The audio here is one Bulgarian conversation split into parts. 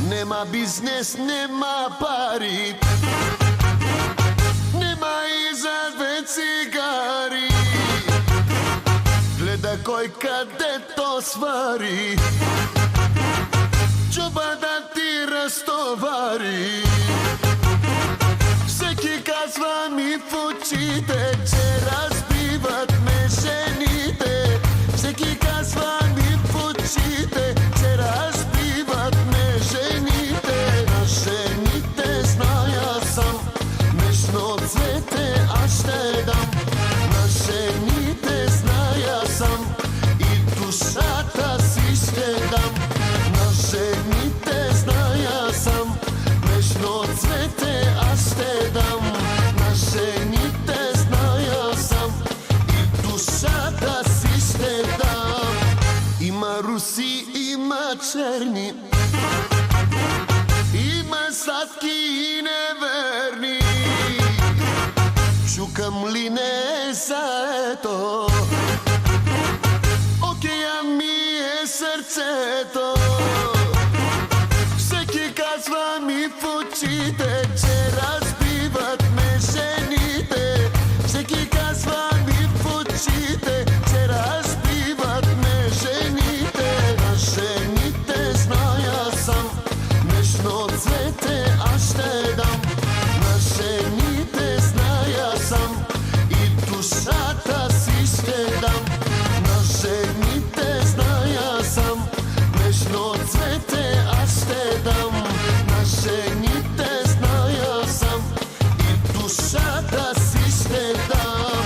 Нема бизнес, нема пари, нема и за две цигари. Гледа кој каде то свари, чоба да ти растовари. Всеки казва ми в очите, че разбиват ме жените. Всеки казва ми в очите, че разбиват ме жените. На жените зная сам, нежно цвете аз ще дам. На жените зная сам и душата си ще дам. На жените зная сам, нежно цвете аз ще дам. На жените зная сам и душата си ще дам. Има руси, има черни, има сладки и неверни. Чукам ли не заето, окея ми е сърцето. Всеки казва ми в очите, че разбиват ме жените. Всеки казва ми в очите, че разбиват ме жените. На жените зная сам, нежно цвете аз ще дам. На жените зная сам и душата си ще дам. На жените зная сам, нежно цвете аз ще дам. На жените зная сам и душата си ще дам.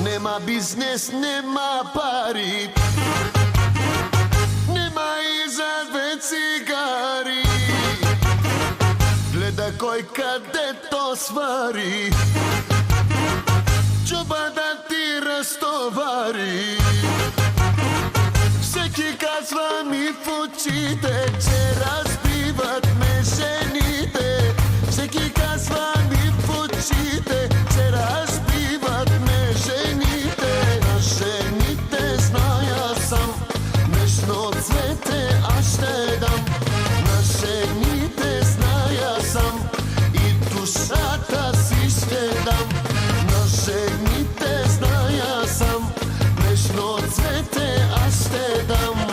Нема бизнес, нема пари, нема и за две цигари. Гледа кој каде то свари, чоба да ти растовари. Всеки казва ми в очите, че разбиват ме жените. Всеки казва ми в очите, че разбиват ме жените. На жените зная сам, нежно цвете аз ще дам. На жените зная сам и душата си ще дам. На жените зная сам, нежно цвете аз ще дам.